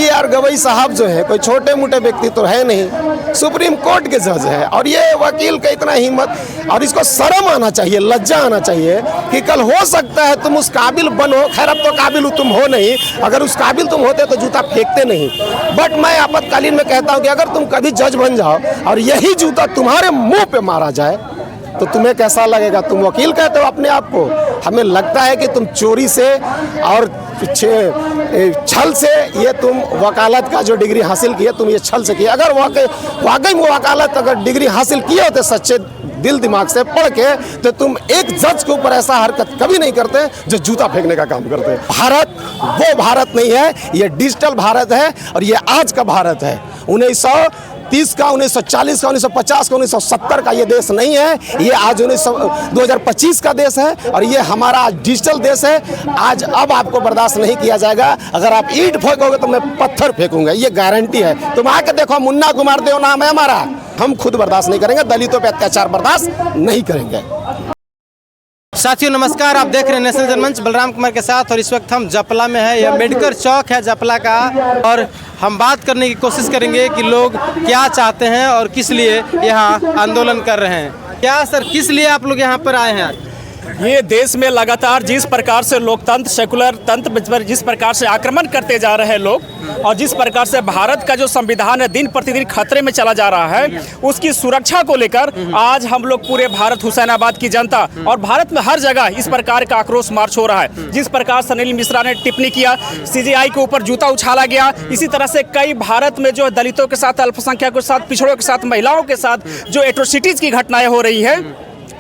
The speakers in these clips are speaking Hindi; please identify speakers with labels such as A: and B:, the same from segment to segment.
A: B.R. गवई साहब जो है कोई छोटे मोटे व्यक्ति तो है नहीं, सुप्रीम कोर्ट के जज है, और ये वकील का इतना हिम्मत, और इसको शर्म आना चाहिए, लज्जा आना चाहिए कि कल हो सकता है तुम उस काबिल बनो। खैर अब तो काबिल तुम हो नहीं, अगर उस काबिल तुम होते तो जूता फेंकते नहीं। बट मैं आपातकालीन में कहता हूँ कि अगर तुम कभी जज बन जाओ और यही जूता तुम्हारे मुंह पे मारा जाए तो तुम्हें कैसा लगेगा? तुम वकील कहते हो अपने आप को, हमें लगता है कि तुम चोरी से और छल से ये तुम वकालत का जो डिग्री हासिल किए तुम ये छल से किए। अगर वाकई में वकालत अगर डिग्री हासिल किए होते सच्चे दिल दिमाग से पढ़ के, तो तुम एक जज के ऊपर ऐसा हरकत कभी नहीं करते जो जूता फेंकने का काम करते। भारत वो भारत नहीं है, ये डिजिटल भारत है और ये आज का भारत है। 1930 का, 1940 का, 1950 का, 1970 का ये देश नहीं है। ये आज 2025 का देश है और ये हमारा डिजिटल देश है। आज अब आपको बर्दाश्त नहीं किया जाएगा। अगर आप ईंट फेंकोगे तो मैं पत्थर फेंकूंगा, ये गारंटी है। तुम आके देखो, मुन्ना कुमार देव नाम है हमारा, हम खुद बर्दाश्त नहीं करेंगे, दलितों पे अत्याचार बर्दाश्त नहीं करेंगे।
B: साथियों नमस्कार, आप देख रहे हैं नेशनल जनमंच, बलराम कुमार के साथ। और इस वक्त हम जपला में है, यह अम्बेडकर चौक है जपला का, और हम बात करने की कोशिश करेंगे कि लोग क्या चाहते हैं और किस लिए यहाँ आंदोलन कर रहे हैं। क्या सर, किस लिए आप लोग यहाँ पर आए हैं आज?
C: ये देश में लगातार जिस प्रकार से लोकतंत्र, सेकुलर तंत्र पर जिस प्रकार से आक्रमण करते जा रहे हैं लोग, और जिस प्रकार से भारत का जो संविधान है दिन प्रतिदिन खतरे में चला जा रहा है, उसकी सुरक्षा को लेकर आज हम लोग पूरे भारत, हुसैनाबाद की जनता और भारत में हर जगह इस प्रकार का आक्रोश मार्च हो रहा है। जिस प्रकार से अनिल मिश्रा ने टिप्पणी किया, CJI के ऊपर जूता उछाला गया, इसी तरह से कई भारत में जो दलितों के साथ, अल्पसंख्यकों के साथ, पिछड़ों के साथ, महिलाओं के साथ जो एट्रोसिटीज की घटनाएं हो रही है,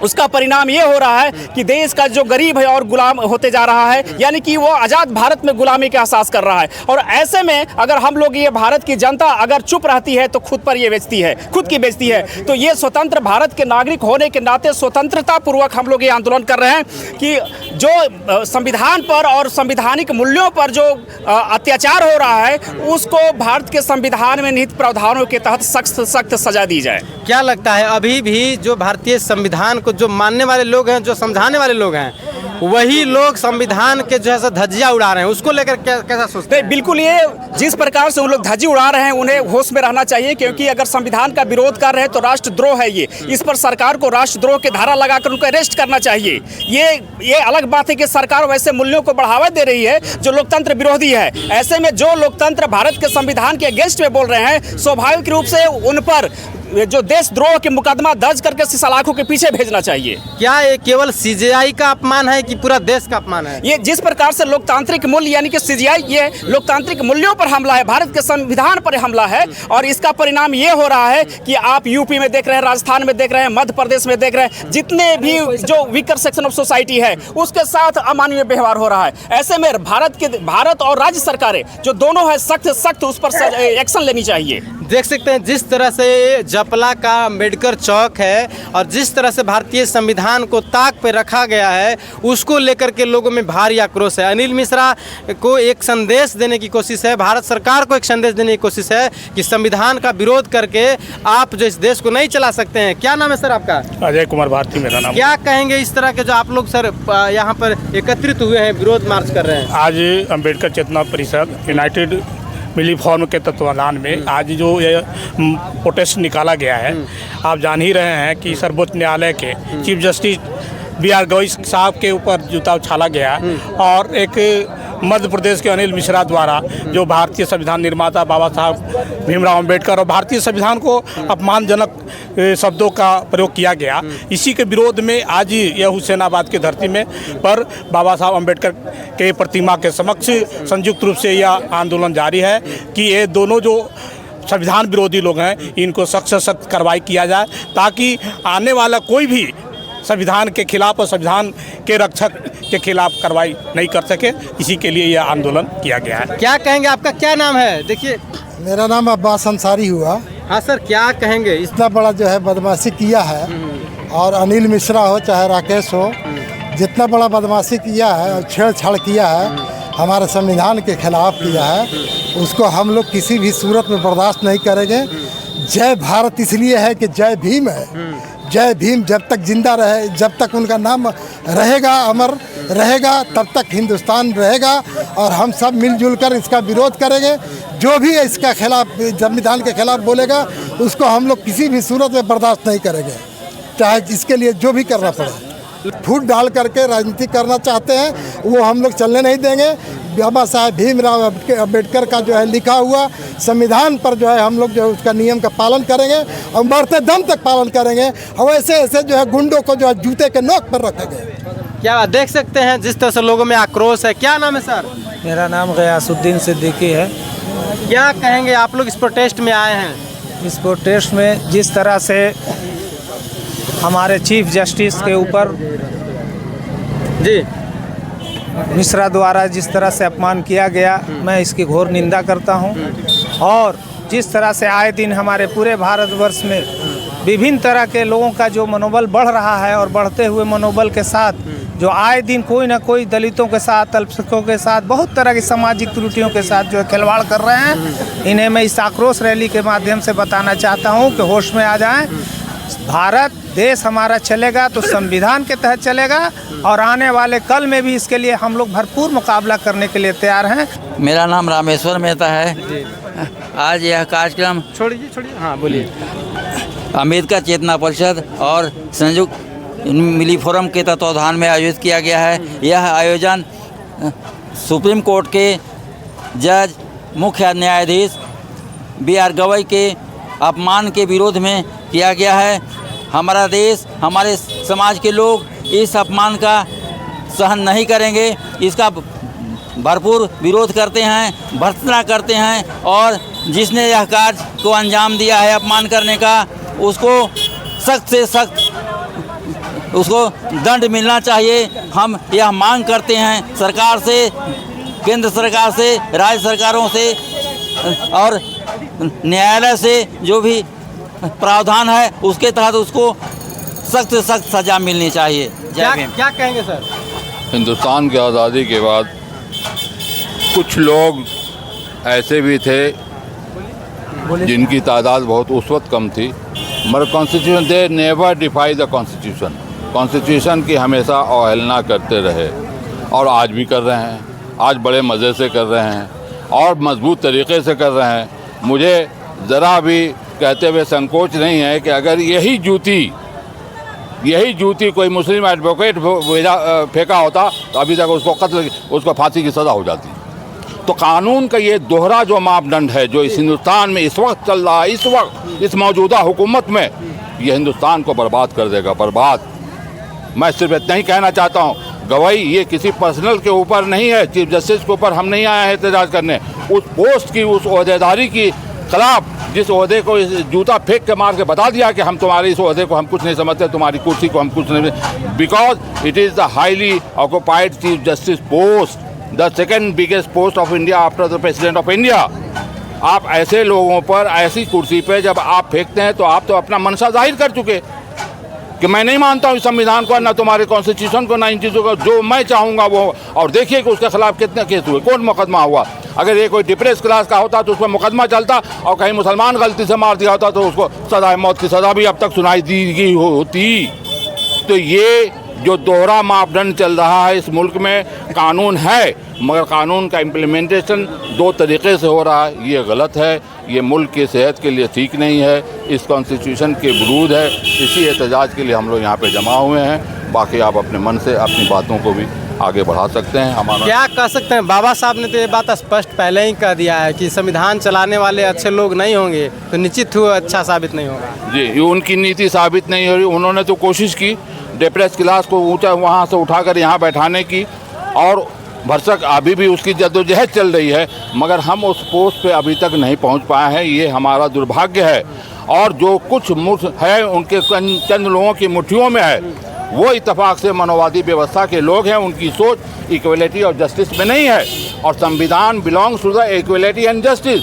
C: उसका परिणाम ये हो रहा है कि देश का जो गरीब है और गुलाम होते जा रहा है, यानी कि वो आज़ाद भारत में गुलामी का एहसास कर रहा है। और ऐसे में अगर हम लोग, ये भारत की जनता अगर चुप रहती है तो खुद पर ये बेचती है, खुद की बेचती है। तो ये स्वतंत्र भारत के नागरिक होने के नाते स्वतंत्रता पूर्वक हम लोग ये आंदोलन कर रहे हैं कि जो संविधान पर और संवैधानिक मूल्यों पर जो अत्याचार हो रहा है, उसको भारत के संविधान में निहित प्रावधानों के तहत सख्त सजा दी जाए।
B: क्या लगता है, अभी भी जो भारतीय संविधान को जो मानने वाले लोग हैं, जो समझाने वाले लोग हैं, वही लोग संविधान के जो है धज्जियां उड़ा रहे हैं, उसको लेकर कैसा सोचते हैं?
C: बिल्कुल, ये जिस प्रकार से उन लोग धज्जी उड़ा रहे हैं उन्हें होश में रहना चाहिए, क्योंकि अगर संविधान का विरोध कर रहे हैं तो राष्ट्रद्रोह है ये। इस पर सरकार को राष्ट्रद्रोह के धारा लगाकर उनको अरेस्ट करना चाहिए। ये अलग बात है कि सरकार वैसे मूल्यों को बढ़ावा दे रही है जो लोकतंत्र विरोधी है। ऐसे में जो लोकतंत्र भारत के संविधान के अगेंस्ट में बोल रहे हैं, स्वाभाविक रूप से उन पर जो देशद्रोह के मुकदमा दर्ज करके सलाखों के पीछे भेजना चाहिए।
B: क्या ये केवल CJI का अपमान है कि पूरा देश का अपमान है?
C: ये जिस प्रकार से लोकतांत्रिक मूल्य यानी कि CJI, ये लोकतांत्रिक मूल्यों पर हमला है, भारत के संविधान पर हमला है। और इसका परिणाम ये हो रहा है कि आप यूपी में देख रहे हैं, राजस्थान में देख रहे हैं, मध्य प्रदेश में देख रहे हैं, जितने भी जो वीकर सेक्शन ऑफ सोसाइटी है उसके साथ अमानवीय व्यवहार हो रहा है। ऐसे में भारत और राज्य सरकारें जो दोनों है, सख्त उस पर एक्शन लेनी चाहिए।
B: देख सकते हैं जिस तरह से जपला का अम्बेडकर चौक है और जिस तरह से भारतीय संविधान को ताक पे रखा गया है, उसको लेकर के लोगों में भारी आक्रोश है। अनिल मिश्रा को एक संदेश देने की कोशिश है, भारत सरकार को एक संदेश देने की कोशिश है कि संविधान का विरोध करके आप जो इस देश को नहीं चला सकते हैं। क्या नाम है सर आपका?
D: अजय कुमार भारती मेरा नाम।
B: क्या कहेंगे इस तरह के जो आप लोग सर यहाँ पर एकत्रित हुए हैं, विरोध मार्च कर रहे हैं?
D: आज अम्बेडकर चेतना परिषद यूनाइटेड मिली फॉर्म के तत्वाधान में आज जो ये प्रोटेस्ट निकाला गया है, आप जान ही रहे हैं कि सर्वोच्च न्यायालय के चीफ जस्टिस B.R. गवई साहब के ऊपर जूता उछाला गया और एक मध्य प्रदेश के अनिल मिश्रा द्वारा जो भारतीय संविधान निर्माता बाबा साहब भीमराव अम्बेडकर और भारतीय संविधान को अपमानजनक शब्दों का प्रयोग किया गया, इसी के विरोध में आज यह हुसैनाबाद की धरती में पर बाबा साहब अम्बेडकर के प्रतिमा के समक्ष संयुक्त रूप से यह आंदोलन जारी है कि ये दोनों जो संविधान विरोधी लोग हैं, इनको सख्त से सख्त कार्रवाई किया जाए, ताकि आने वाला कोई भी संविधान के खिलाफ और संविधान के रक्षक के खिलाफ कार्रवाई नहीं कर सके। इसी के लिए यह आंदोलन किया गया है।
B: क्या कहेंगे, आपका क्या नाम है? देखिए,
E: मेरा नाम अब्बास अंसारी हुआ।
B: हाँ सर, क्या कहेंगे?
E: इतना बड़ा जो है बदमाशी किया है, और अनिल मिश्रा हो चाहे राकेश हो, जितना बड़ा बदमाशी किया है और छेड़छाड़ किया है, हमारे संविधान के खिलाफ किया है, उसको हम लोग किसी भी सूरत में बर्दाश्त नहीं करेंगे। जय भारत इसलिए है कि जय भीम है। जय भीम जब तक जिंदा रहे, जब तक उनका नाम रहेगा, अमर रहेगा, तब तक हिंदुस्तान रहेगा। और हम सब मिलजुल कर इसका विरोध करेंगे। जो भी इसका खिलाफ, संविधान के खिलाफ बोलेगा उसको हम लोग किसी भी सूरत में बर्दाश्त नहीं करेंगे, चाहे इसके लिए जो भी करना पड़े। फूट डाल करके राजनीति करना चाहते हैं वो हम लोग चलने नहीं देंगे। बाबा साहेब भीमराव अम्बेडकर का जो है लिखा हुआ संविधान पर जो है हम लोग जो है उसका नियम का पालन करेंगे और मरते दम तक पालन करेंगे। और ऐसे ऐसे जो है गुंडों को जो है जूते के नोक पर रखेंगे।
B: क्या देख सकते हैं जिस तरह से लोगों में आक्रोश है। क्या नाम है सर?
F: मेरा नाम गयासुद्दीन सिद्दीकी है।
B: क्या कहेंगे आप लोग इस प्रोटेस्ट में आए हैं?
F: इस प्रोटेस्ट में जिस तरह से हमारे चीफ जस्टिस के ऊपर
B: जी
F: मिश्रा द्वारा जिस तरह से अपमान किया गया, मैं इसकी घोर निंदा करता हूं। और जिस तरह से आए दिन हमारे पूरे भारतवर्ष में विभिन्न तरह के लोगों का जो मनोबल बढ़ रहा है और बढ़ते हुए मनोबल के साथ जो आए दिन कोई ना कोई दलितों के साथ, अल्पसंख्यकों के साथ, बहुत तरह की सामाजिक त्रुटियों के साथ जो है खिलवाड़ कर रहे हैं, इन्हें मैं इस आक्रोश रैली के माध्यम से बताना चाहता हूं कि होश में आ जाएं। भारत देश हमारा चलेगा तो संविधान के तहत चलेगा और आने वाले कल में भी इसके लिए हम लोग भरपूर मुकाबला करने के लिए तैयार हैं।
G: मेरा नाम रामेश्वर मेहता है। आज यह कार्यक्रम
B: छोड़िए हाँ बोलिए।
G: अम्बेडकर चेतना परिषद और संयुक्त मिली फोरम के तत्वावधान में आयोजित किया गया है। यह आयोजन सुप्रीम कोर्ट के जज मुख्य न्यायाधीश B.R. गवई के अपमान के विरोध में किया गया है। हमारा देश, हमारे समाज के लोग इस अपमान का सहन नहीं करेंगे, इसका भरपूर विरोध करते हैं, भर्त्सना करते हैं और जिसने यह कार्य को अंजाम दिया है अपमान करने का, उसको सख्त से सख्त उसको दंड मिलना चाहिए। हम यह मांग करते हैं सरकार से, केंद्र सरकार से, राज्य सरकारों से और न्यायालय से जो भी प्रावधान है उसके तहत उसको सख्त से सख्त सजा मिलनी चाहिए।
B: क्या कहेंगे सर?
H: हिंदुस्तान की आज़ादी के बाद कुछ लोग ऐसे भी थे जिनकी तादाद बहुत उस वक्त कम थी, मगर constitution they never defy the constitution, constitution की हमेशा अवहेलना करते रहे और आज भी कर रहे हैं। आज बड़े मज़े से कर रहे हैं और मजबूत तरीके से कर रहे हैं। मुझे ज़रा भी कहते हुए संकोच नहीं है कि अगर यही जूती कोई मुस्लिम एडवोकेट फेंका होता तो अभी तक उसको फांसी की सज़ा हो जाती। तो कानून का ये दोहरा जो मापदंड है जो इस हिंदुस्तान में इस वक्त चल रहा है, इस वक्त इस मौजूदा हुकूमत में, ये हिंदुस्तान को बर्बाद कर देगा, बर्बाद। मैं सिर्फ इतना ही कहना चाहता हूँ, गवाही ये किसी पर्सनल के ऊपर नहीं है, चीफ जस्टिस के ऊपर हम नहीं आए हैं एहतजाज करने। उस पोस्ट की, उस ओहदेदारी की खिलाफ, जिस ओहदे को जूता फेंक के मार के बता दिया कि हम तुम्हारे इस ओहदे को हम कुछ नहीं समझते, तुम्हारी कुर्सी को हम कुछ नहीं, because it is the highly occupied chief justice post, the second biggest post of India after the president of India. आप ऐसे लोगों पर, ऐसी कुर्सी पे जब आप फेंकते हैं तो आप तो अपना मनसा जाहिर कर चुके कि मैं नहीं मानता हूँ इस संविधान को, ना तुम्हारे कॉन्स्टिट्यूशन को, ना इन चीज़ों को, जो मैं चाहूँगा वो। और देखिए कि उसके खिलाफ कितने केस हुए, कौन मुकदमा हुआ। अगर ये कोई डिप्रेस क्लास का होता तो उस पर मुकदमा चलता, और कहीं मुसलमान गलती से मार दिया होता तो उसको सजा मौत की सज़ा भी अब तक सुनाई दी गई होती। तो ये जो दोहरा मापदंड चल रहा है इस मुल्क में, कानून है मगर कानून का इम्प्लीमेंटेशन दो तरीके से हो रहा है, ये गलत है, ये मुल्क की सेहत के लिए ठीक नहीं है, इस कॉन्स्टिट्यूशन के विरुद्ध है। इसी एहतजाज के लिए हम लोग यहाँ पे जमा हुए हैं। बाकी आप अपने मन से अपनी बातों को भी आगे बढ़ा सकते हैं। हमारा
B: क्या कह सकते हैं, बाबा साहब ने तो ये बात स्पष्ट पहले ही कह दिया है कि संविधान चलाने वाले अच्छे लोग नहीं होंगे तो निश्चित ही अच्छा साबित नहीं होगा।
H: जी, ये उनकी नीति साबित नहीं हो रही। उन्होंने तो कोशिश की डिप्रेस क्लास को ऊँचा वहाँ से उठाकर यहाँ बैठाने की, और भरसक अभी भी उसकी जद्दोजहद चल रही है, मगर हम उस पोस्ट पे अभी तक नहीं पहुंच पाए हैं। ये हमारा दुर्भाग्य है। और जो कुछ है उनके चंद लोगों की मुट्ठियों में है, वो इत्तेफाक से मनोवादी व्यवस्था के लोग हैं। उनकी सोच इक्वलिटी और जस्टिस में नहीं है, और संविधान belongs to the equality and justice,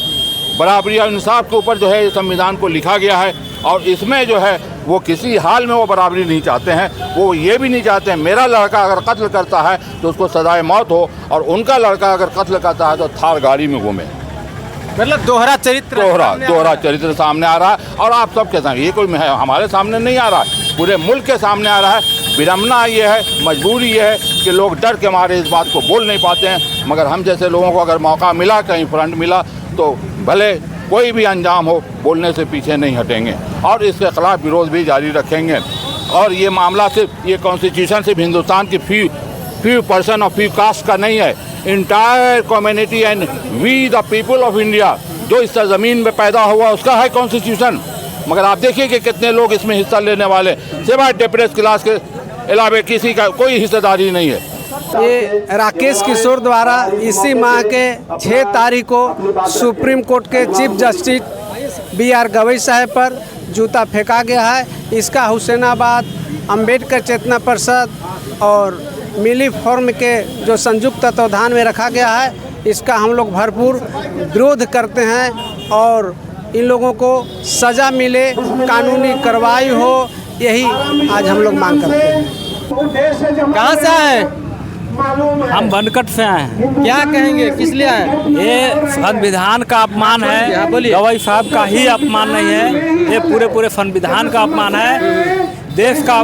H: बराबरी और इंसाफ के ऊपर जो है संविधान को लिखा गया है। और इसमें जो है वो किसी हाल में वो बराबरी नहीं चाहते हैं। वो ये भी नहीं चाहते हैं मेरा लड़का अगर कत्ल करता है तो उसको सजाए मौत हो, और उनका लड़का अगर कत्ल करता है तो थार गाड़ी में घूमे।
B: मतलब दोहरा
H: चरित्र सामने आ रहा है। और आप सब के सामने, ये कोई हमारे सामने नहीं आ रहा है, पूरे मुल्क के सामने आ रहा है। विडम्बना ये है, मजबूरी ये है कि लोग डर के मारे इस बात को बोल नहीं पाते हैं, मगर हम जैसे लोगों को अगर मौका मिला, कहीं फ्रंट मिला, तो भले कोई भी अंजाम हो, बोलने से पीछे नहीं हटेंगे और इसके खिलाफ विरोध भी जारी रखेंगे। और ये मामला सिर्फ ये कॉन्स्टिट्यूशन सिर्फ हिंदुस्तान की फ्यू पर्सन और फ्यू कास्ट का नहीं है, entire community and we the people of India जो इस ज़मीन में पैदा हुआ उसका है कॉन्स्टिट्यूशन। मगर आप देखिए कि कितने लोग इसमें हिस्सा लेने वाले, सिवाय डिप्रेस क्लास के अलावा किसी का कोई हिस्सेदारी नहीं है।
I: ये राकेश किशोर द्वारा इसी माह के 6 तारीख को सुप्रीम कोर्ट के चीफ जस्टिस BR गवई साहब पर जूता फेंका गया है। इसका हुसैनाबाद अंबेडकर चेतना परिषद और मिली फॉर्म के जो संयुक्त तत्वाधान में रखा गया है, इसका हम लोग भरपूर विरोध करते हैं और इन लोगों को सज़ा मिले, कानूनी कार्रवाई हो, यही आज हम लोग मांग करते हैं।
B: कहाँ से आए?
C: हम बनकट से आए हैं।
B: क्या कहेंगे, किस लिए आए?
C: ये संविधान का अपमान है,
B: हाँ, बोलिए।
C: गवई साहब का ही अपमान नहीं है, ये पूरे संविधान का अपमान है। देश का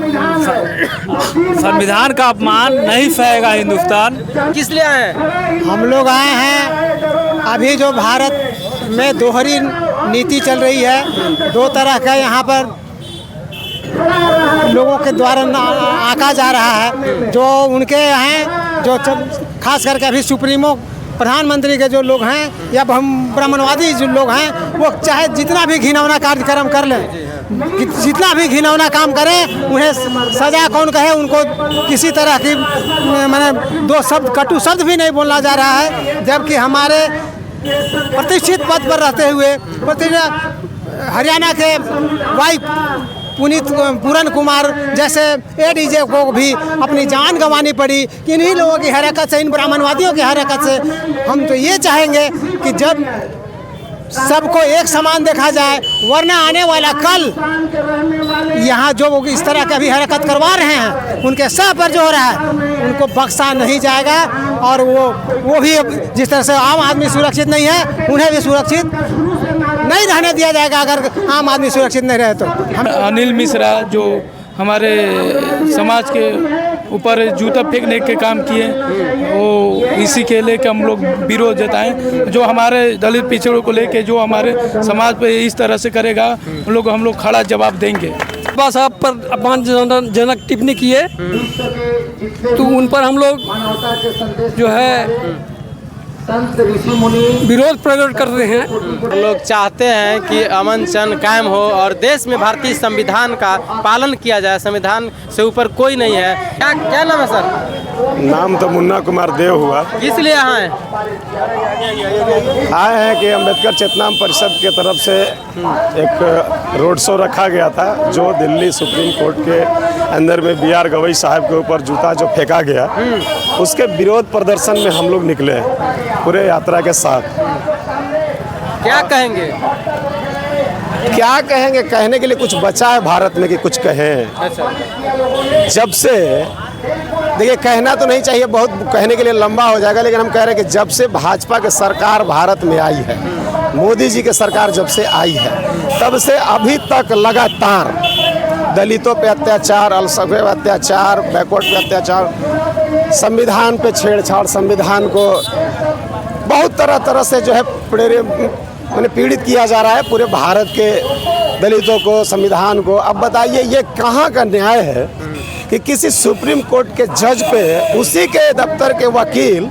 C: संविधान का अपमान नहीं सहेगा हिंदुस्तान।
B: किस लिए आए?
I: हम लोग आए हैं, अभी जो भारत में दोहरी नीति चल रही है, 2 तरह का यहाँ पर लोगों के द्वारा आंका जा रहा है। जो उनके हैं, जो खास करके अभी सुप्रीमो प्रधानमंत्री के जो लोग हैं या ब्राह्मणवादी जो लोग हैं, वो चाहे जितना भी घिनौना कार्यक्रम कर लें, जितना भी घिनौना काम करें, उन्हें सजा कौन कहे, उनको किसी तरह की मैंने 2 शब्द कटु शब्द भी नहीं बोलना जा रहा है। जबकि हमारे प्रतिष्ठित पद पर रहते हुए हरियाणा के वाइफ पूरन कुमार जैसे ADJ को भी अपनी जान गंवानी पड़ी। इन्हीं लोगों की हरकत से, इन ब्राह्मणवादियों की हरकत से हम तो ये चाहेंगे कि जब सबको एक समान देखा जाए, वरना आने वाला कल यहाँ जो इस तरह का भी हरकत करवा रहे हैं, उनके सह पर जो हो रहा है, उनको बख्शा नहीं जाएगा। और वो भी जिस तरह से आम आदमी सुरक्षित नहीं है, उन्हें भी सुरक्षित नहीं रहने दिया जाएगा अगर आम आदमी सुरक्षित नहीं रहे तो।
J: हम अनिल मिश्रा जो हमारे समाज के ऊपर जूता फेंकने के काम किए, वो इसी के लेके हम लोग विरोध जताएं। जो हमारे दलित पिछड़ों को लेके जो हमारे समाज पे इस तरह से करेगा, हम लोग खड़ा जवाब देंगे।
K: बस आप पर अपमानजनक टिप्पणी किए तो उन पर हम लोग जो है विरोध प्रकट करते हैं।
B: लोग चाहते हैं कि अमन चैन कायम हो और देश में भारतीय संविधान का पालन किया जाए। संविधान से ऊपर कोई नहीं है। क्या नाम है सर?
A: नाम तो मुन्ना कुमार देव हुआ।
B: किस लिए आए
A: हैं कि अम्बेडकर चेतना परिषद के तरफ से एक रोड शो रखा गया था, जो दिल्ली सुप्रीम कोर्ट के अंदर में BR गवई साहब के ऊपर जूता जो फेंका गया, उसके विरोध प्रदर्शन में हम लोग निकले पूरे यात्रा के साथ।
B: क्या कहेंगे?
A: क्या कहेंगे? कहने के लिए कुछ बचा है भारत में कि कुछ कहें?
B: अच्छा।
A: जब से देखिए, कहना तो नहीं चाहिए, बहुत कहने के लिए लंबा हो जाएगा, लेकिन हम कह रहे हैं कि जब से भाजपा की सरकार भारत में आई है, मोदी जी की सरकार जब से आई है, तब से अभी तक लगातार दलितों पे अत्याचार, अल्पसंख्यक पे अत्याचार, बैकवर्ड पे अत्याचार, संविधान पे छेड़छाड़, संविधान को बहुत तरह से जो है पीड़ित किया जा रहा है पूरे भारत के दलितों को, संविधान को। अब बताइए, ये कहाँ का न्याय है कि किसी सुप्रीम कोर्ट के जज पे उसी के दफ्तर के वकील,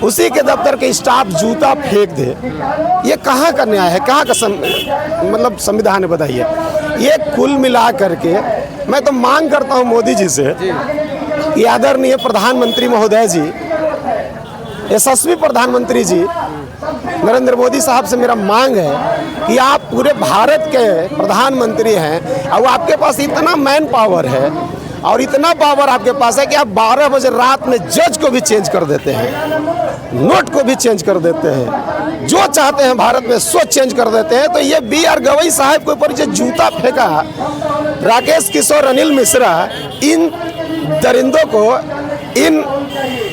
A: उसी के दफ्तर के स्टाफ जूता फेंक दे? ये कहाँ का न्याय है? कहाँ का मतलब संविधान है? बताइए। ये कुल मिला करके मैं तो मांग करता हूँ मोदी जी से कि आदरणीय प्रधानमंत्री महोदय जी, यशस्वी प्रधानमंत्री जी नरेंद्र मोदी साहब से मेरा मांग है कि आप पूरे भारत के प्रधानमंत्री हैं और आपके पास इतना मैन पावर है और इतना पावर आपके पास है कि आप 12 बजे रात में जज को भी चेंज कर देते हैं, नोट को भी चेंज कर देते हैं, जो चाहते हैं भारत में सो चेंज कर देते हैं। तो ये BR गवई साहब के ऊपर जो जूता फेंका राकेश किशोर, अनिल मिश्रा, इन दरिंदों को, इन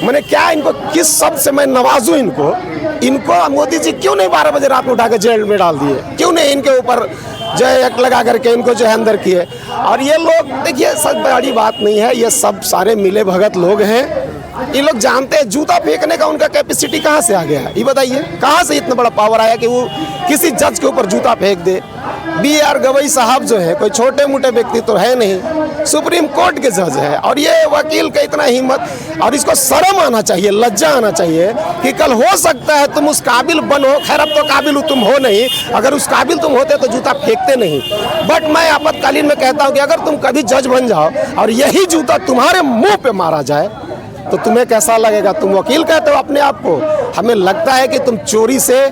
A: मैंने क्या, इनको किस शब्द से मैं नवाजूं इनको मोदी जी क्यों नहीं 12 बजे रात में उठा के जेल में डाल दिए? क्यों नहीं इनके ऊपर जो है एक लगा करके इनको जो है अंदर किए? और ये लोग देखिए, सब बड़ी बात नहीं है, ये सब सारे मिले भगत लोग हैं ये लोग जानते हैं जूता फेंकने का उनका कैपेसिटी कहाँ से आ गया है, ये बताइए कहाँ से इतना बड़ा पावर आया कि वो किसी जज के ऊपर जूता फेंक दे। B.R. गवई साहब जो है कोई छोटे मोटे व्यक्ति तो है नहीं, सुप्रीम कोर्ट के जज है। और ये वकील का इतना हिम्मत, और इसको शर्म आना चाहिए, लज्जा आना चाहिए कि कल हो सकता है तुम उस काबिल बनो। खैर अब तो काबिल तुम हो नहीं, अगर उस काबिल तुम होते तो जूता फेंकते नहीं। बट मैं आपातकालीन में कहता हूँ कि अगर तुम कभी जज बन जाओ और यही जूता तुम्हारे मुंह पे मारा जाए तो तुम्हें कैसा लगेगा? तुम वकील कहते हो अपने आप को, हमें लगता है कि तुम चोरी से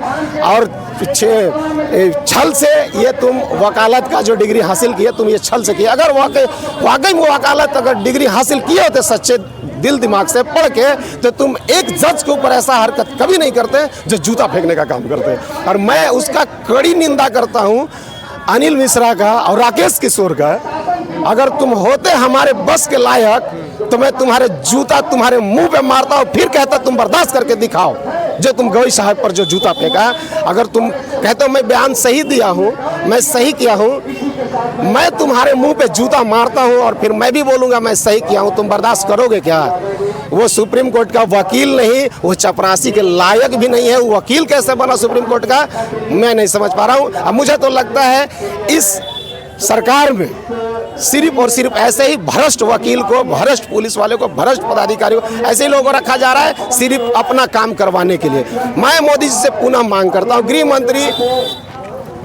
A: और छल से ये तुम वकालत का जो डिग्री हासिल किए तुम ये छल से किए। अगर वाकई में वकालत अगर डिग्री हासिल किए होते सच्चे दिल दिमाग से पढ़ के, तो तुम एक जज के ऊपर ऐसा हरकत कभी नहीं करते जो जूता फेंकने का काम करते। और मैं उसका कड़ी निंदा करता हूँ अनिल मिश्रा का और राकेश किशोर का। अगर तुम होते हमारे बस के लायक तो मैं तुम्हारे जूता तुम्हारे मुंह पे मारता और फिर कहता तुम बर्दाश्त करके दिखाओ जो तुम गवई साहब पर जो जूता फेंका। अगर तुम कहते हो मैं बयान सही दिया हूँ, मैं सही किया हूँ, मैं तुम्हारे मुंह पे जूता मारता हूँ और फिर मैं भी बोलूँगा मैं सही किया हूँ, तुम बर्दाश्त करोगे क्या? वो सुप्रीम कोर्ट का वकील नहीं, वो चपरासी के लायक भी नहीं है। वो वकील कैसे बना सुप्रीम कोर्ट का, मैं नहीं समझ पा रहा हूँ। अब मुझे तो लगता है इस सरकार में सिर्फ और सिर्फ ऐसे ही भ्रष्ट वकील को, भ्रष्ट पुलिस वाले को, भ्रष्ट पदाधिकारियों को, ऐसे ही लोगों को रखा जा रहा है सिर्फ अपना काम करवाने के लिए। मैं मोदी जी से पुनः मांग करता हूँ, गृह मंत्री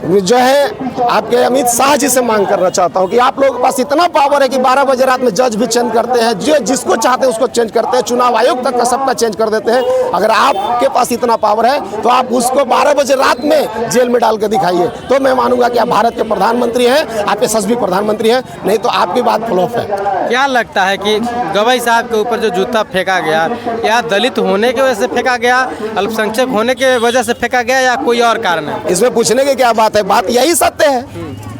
A: जो है आपके अमित शाह जी से मांग करना चाहता हूं कि आप लोगों के पास इतना पावर है कि 12 बजे रात में जज भी चेंज करते हैं, जो जिसको चाहते हैं उसको चेंज करते हैं, चुनाव आयोग तक का सबका चेंज कर देते हैं। अगर आपके पास इतना पावर है तो आप उसको 12 बजे रात में जेल में डाल के दिखाइए, तो मैं मानूंगा कि आप भारत के प्रधानमंत्री हैं, आप यशस्वी प्रधानमंत्री हैं। नहीं तो आपकी बात फ्लॉप है।
B: क्या लगता है कि गवई साहब के ऊपर जो जूता फेंका गया, या दलित होने की वजह से फेंका गया, अल्पसंख्यक होने की वजह से फेंका गया, या कोई और कारण है?
A: इसमें पूछने की क्या बात है, बात यही सत्य है।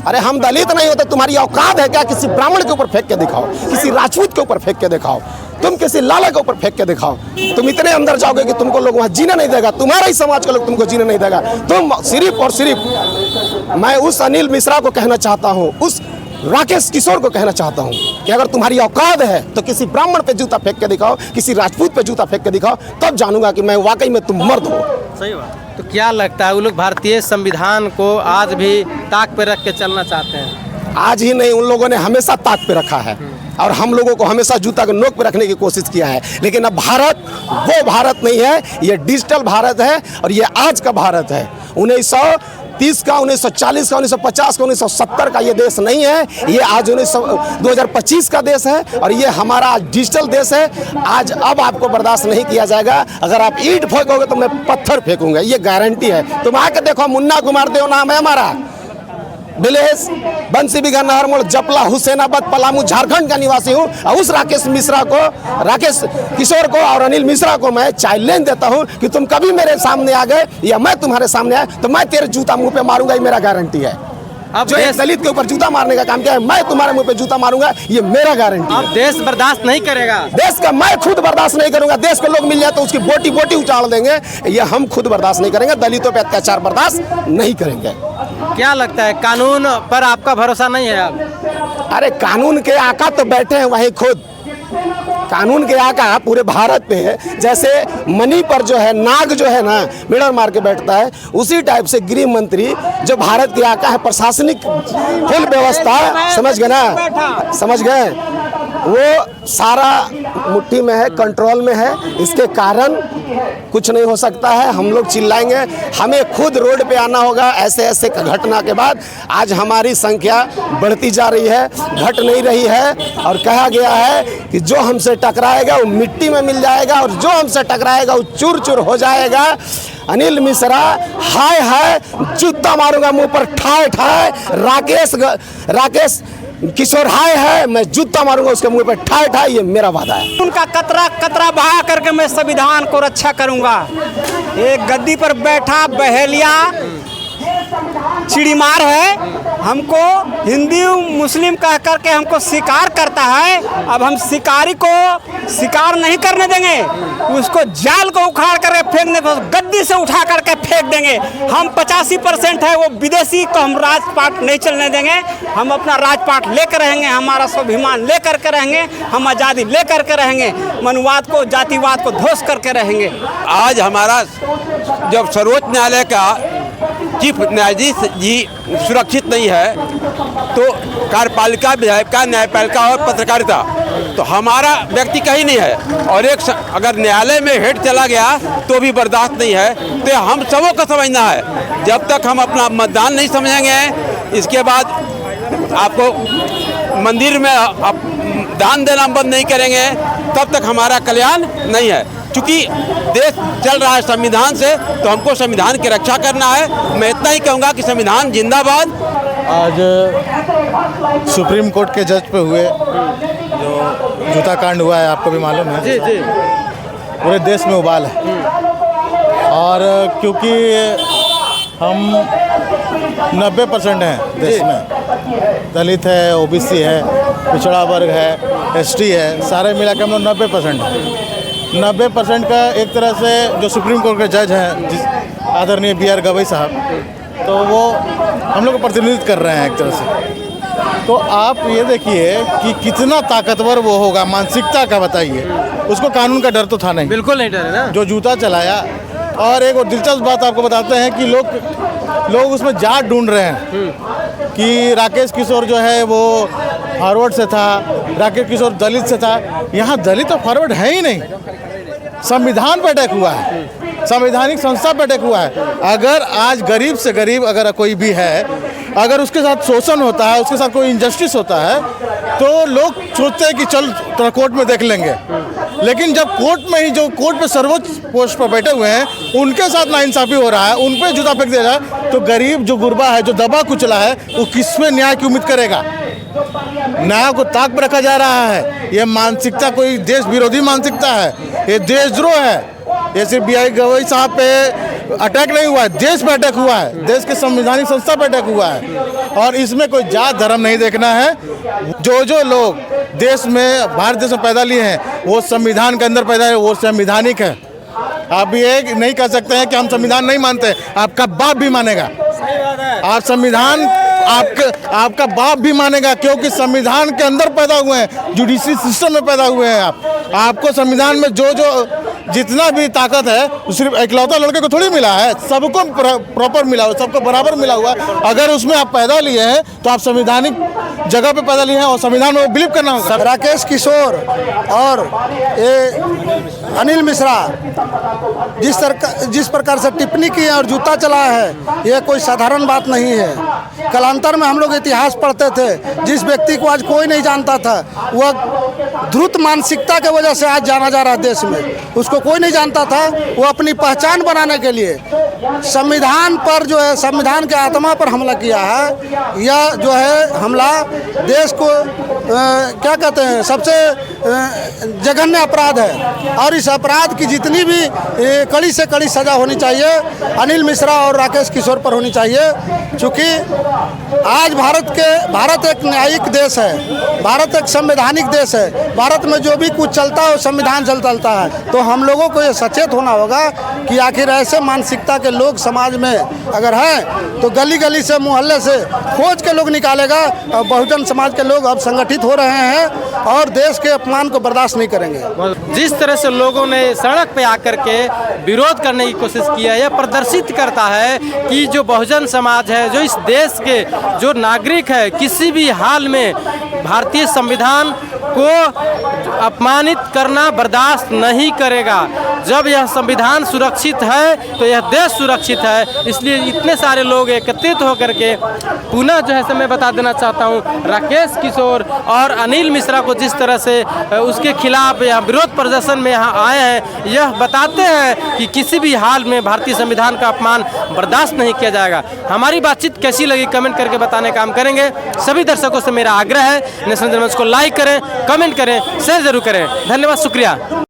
A: अरे हम दलित नहीं होते, तुम्हारी औकात है क्या किसी ब्राह्मण के ऊपर फेंक के दिखाओ, किसी राजपूत के ऊपर फेंक के दिखाओ, तुम किसी लाला के ऊपर फेंक के दिखाओ। तुम इतने अंदर जाओगे कि तुमको लोग वहाँ जीने नहीं देगा, तुम्हारा ही समाज का लोग तुमको जीने नहीं देगा। तुम सिर्फ और सिर्फ, मैं उस अनिल मिश्रा को कहना चाहता हूँ, उस राकेश किशोर को कहना चाहता हूँ कि अगर तुम्हारी औकात है तो किसी ब्राह्मण पे जूता फेंक के दिखाओ, किसी राजपूत पे जूता फेंक के दिखाओ, तब जानूंगा कि मैं वाकई में तुम मर्द हो।
B: सही बात। तो क्या लगता है वो लोग भारतीय संविधान को आज भी ताक पे रख के चलना चाहते हैं?
A: आज ही नहीं, उन लोगों ने हमेशा ताक पे रखा है और हम लोगों को हमेशा जूता के नोक पे रखने की कोशिश किया है। लेकिन अब भारत वो भारत नहीं है, ये डिजिटल भारत है और ये आज का भारत है। 1930 का, 1940 का, 1950 का, 1970 का ये देश नहीं है। ये आज 2025 का देश है और ये हमारा डिजिटल देश है। आज अब आपको बर्दाश्त नहीं किया जाएगा। अगर आप ईंट फेंकोगे तो मैं पत्थर फेंकूंगा, ये गारंटी है। तुम आके देखो, मुन्ना कुमार देव नाम है हमारा, बिलेश, बंसी बिघा, नहरमोड़, जपला, हुसैनाबाद, पलामू, झारखंड का निवासी हूँ। और उस राकेश किशोर को और अनिल मिश्रा को मैं चैलेंज देता हूँ कि तुम कभी मेरे सामने आ गए या मैं तुम्हारे सामने आया तो मैं तेरे जूता मुंह पे मारूंगा, ये मेरा गारंटी है। अब जो एक दलित के ऊपर जूता मारने का काम किया है, मैं तुम्हारे मुंह पे जूता मारूंगा, ये मेरा गारंटी है।
B: अब देश बर्दाश्त नहीं करेगा,
A: देश का मैं खुद बर्दाश्त नहीं करूंगा। देश के लोग मिल जाए तो उसकी बोटी बोटी उछाड़ देंगे, ये हम खुद बर्दाश्त नहीं करेंगे। दलितों पे अत्याचार बर्दाश्त नहीं करेंगे।
B: क्या लगता है कानून पर आपका भरोसा नहीं है अब?
A: अरे कानून के आका तो बैठे हैं वहीं खुद, कानून के आका पूरे भारत पे है। जैसे मनी पर जो है नाग जो है ना मिरर मार के बैठता है, उसी टाइप से गृह मंत्री जो भारत के आका है, प्रशासनिक फुल व्यवस्था, समझ गए ना, समझ गए, वो सारा मुट्ठी में है, कंट्रोल में है। इसके कारण कुछ नहीं हो सकता है। हम लोग चिल्लाएंगे, हमें खुद रोड पे आना होगा। ऐसे ऐसे घटना के बाद आज हमारी संख्या बढ़ती जा रही है, घट नहीं रही है। और कहा गया है कि जो हमसे टकराएगा वो मिट्टी में मिल जाएगा और जो हमसे टकराएगा वो चूर चूर हो जाएगा। अनिल मिश्रा हाय हाय, जूता मारूंगा मुंह पर ठाए ठाए। राकेश किशोर हाय है, मैं जूता मारूंगा उसके मुंह पे ठाए ठाए, ये मेरा वादा है।
I: उनका कतरा कतरा बहा करके मैं संविधान को रक्षा करूंगा। एक गद्दी पर बैठा बहेलिया चिड़ीमार है, हमको हिंदू मुस्लिम कह करके हमको शिकार करता है। अब हम शिकारी को शिकार नहीं करने देंगे, उसको जाल को उखाड़ करके फेंक देंगे, गद्दी से उठा करके फेंक देंगे। हम 85% है वो विदेशी को हम राजपाट नहीं चलने देंगे। हम अपना राजपाट लेकर रहेंगे, हमारा स्वाभिमान लेकर के रहेंगे, हम आज़ादी लेकर के रहेंगे, मनुवाद को जातिवाद को ध्वस्त करके रहेंगे।
L: आज हमारा जब सर्वोच्च न्यायालय का चीफ न्यायाधीश जी सुरक्षित नहीं है, तो कार्यपालिका, विधायिका, न्यायपालिका और पत्रकारिता, तो हमारा व्यक्ति कहीं नहीं है। और एक अगर न्यायालय में हेड चला गया तो भी बर्दाश्त नहीं है। तो हम सबों को समझना है, जब तक हम अपना मतदान नहीं समझेंगे, इसके बाद आपको मंदिर में दान देना बंद नहीं करेंगे, तब तक हमारा कल्याण नहीं है। क्योंकि देश चल रहा है संविधान से, तो हमको संविधान की रक्षा करना है। मैं इतना ही कहूँगा कि संविधान जिंदाबाद।
E: आज सुप्रीम कोर्ट के जज पे हुए जो जूता कांड हुआ है, आपको भी मालूम है,
B: जी जी,
E: पूरे देश में उबाल है। और क्योंकि हम 90% हैं देश में, दलित है, ओबीसी है, पिछड़ा वर्ग है, एसटी है, सारे मिला के हम लोग 90% हैं। 90% का एक तरह से जो सुप्रीम कोर्ट के जज हैं, जिस आदरणीय BR गवई साहब, तो वो हम लोग को प्रतिनिधित्व कर रहे हैं एक तरह से। तो आप ये देखिए कि कितना ताकतवर वो होगा, मानसिकता का बताइए। उसको कानून का डर तो था नहीं,
B: बिल्कुल नहीं डर है ना,
E: जो जूता चलाया। और एक और दिलचस्प बात आपको बताते हैं कि लोग उसमें जात ढूंढ रहे हैं कि राकेश किशोर जो है वो फॉरवर्ड से था, राकेश किशोर दलित से था। यहाँ दलित और फॉरवर्ड है ही नहीं। संविधान पर अटैक हुआ है, संवैधानिक संस्था पर अटैक हुआ है। अगर आज गरीब से गरीब अगर कोई भी है, अगर उसके साथ शोषण होता है, उसके साथ कोई इनजस्टिस होता है, तो लोग सोचते हैं कि चल तो कोर्ट में देख लेंगे। लेकिन जब कोर्ट में ही जो कोर्ट पे सर्वोच्च पोस्ट पर बैठे हुए हैं, उनके साथ नाइंसाफ़ी हो रहा है, उन पे जूता फेंक दिया जाए, तो गरीब जो गुरबा है, जो दबा कुचला है, वो किसमें न्याय की उम्मीद करेगा? न्याय को ताक पर रखा जा रहा है। ये मानसिकता कोई देश विरोधी मानसिकता है, ये देशद्रोह है। ये सिर्फ BR गवई साहब पे अटैक नहीं हुआ है, देश पे अटैक हुआ है, देश के संवैधानिक संस्था पे अटैक हुआ है। और इसमें कोई जात धर्म नहीं देखना है। जो लोग देश में, भारत देश में पैदा लिए हैं, वो संविधान के अंदर पैदा है, वो संवैधानिक है। आप ये नहीं कह सकते हैं कि हम संविधान नहीं मानते। आपका बाप भी मानेगा, आप संविधान आपका बाप भी मानेगा, क्योंकि संविधान के अंदर पैदा हुए हैं, जुडिशरी सिस्टम में पैदा हुए हैं। आपको संविधान में जो जितना भी ताकत है, सिर्फ इकलौता लड़के को थोड़ी मिला है, सबको प्रॉपर मिला हुआ, सबको बराबर मिला हुआ है। अगर उसमें आप पैदा लिए हैं, तो आप संवैधानिक जगह पे पैदा लिए हैं और संविधान में बिलीव करना होगा।
I: राकेश किशोर और ये अनिल मिश्रा जिस प्रकार से टिप्पणी की है और जूता चलाया है, ये कोई साधारण बात नहीं है। कालांतर में हम लोग इतिहास पढ़ते थे, जिस व्यक्ति को आज कोई नहीं जानता था, वह ध्रुत मानसिकता के वजह से आज जाना जा रहा है देश में। उसको कोई नहीं जानता था, वो अपनी पहचान बनाने के लिए संविधान पर जो है, संविधान के आत्मा पर हमला किया है। यह जो है हमला देश को क्या कहते हैं, सबसे जघन्य अपराध है। और इस अपराध की जितनी भी कड़ी से कड़ी सज़ा होनी चाहिए, अनिल मिश्रा और राकेश किशोर पर होनी चाहिए। चूँकि आज भारत एक न्यायिक देश है, भारत एक संवैधानिक देश है। भारत में जो भी कुछ चलता है वो संविधान चलता है। तो हम लोगों को ये सचेत होना होगा कि आखिर ऐसे मानसिकता के लोग समाज में अगर हैं, तो गली गली से, मोहल्ले से खोज के लोग निकालेगा। और बहुजन समाज के लोग अब संगठित हो रहे हैं और देश के अपमान को बर्दाश्त नहीं करेंगे।
B: जिस तरह से लोगों ने सड़क पे आकर के विरोध करने की कोशिश की है, यह प्रदर्शित करता है कि जो बहुजन समाज है, जो इस देश के जो नागरिक है, किसी भी हाल में भारतीय संविधान को अपमानित करना बर्दाश्त नहीं करेगा। जब यह संविधान सुरक्षित है तो यह देश सुरक्षित है। इसलिए इतने सारे लोग एकत्रित होकर के पुनः जो है मैं बता देना चाहता हूँ, राकेश किशोर और अनिल मिश्रा को जिस तरह से उसके खिलाफ यहाँ विरोध प्रदर्शन में यहाँ आए हैं, यह बताते हैं कि किसी भी हाल में भारतीय संविधान का अपमान बर्दाश्त नहीं किया जाएगा। हमारी बातचीत कैसी लगी कमेंट करके बताने का काम करेंगे। सभी दर्शकों से मेरा आग्रह है, नेशनल जनमंच को लाइक करें, कमेंट करें, शेयर जरूर करें। धन्यवाद, शुक्रिया।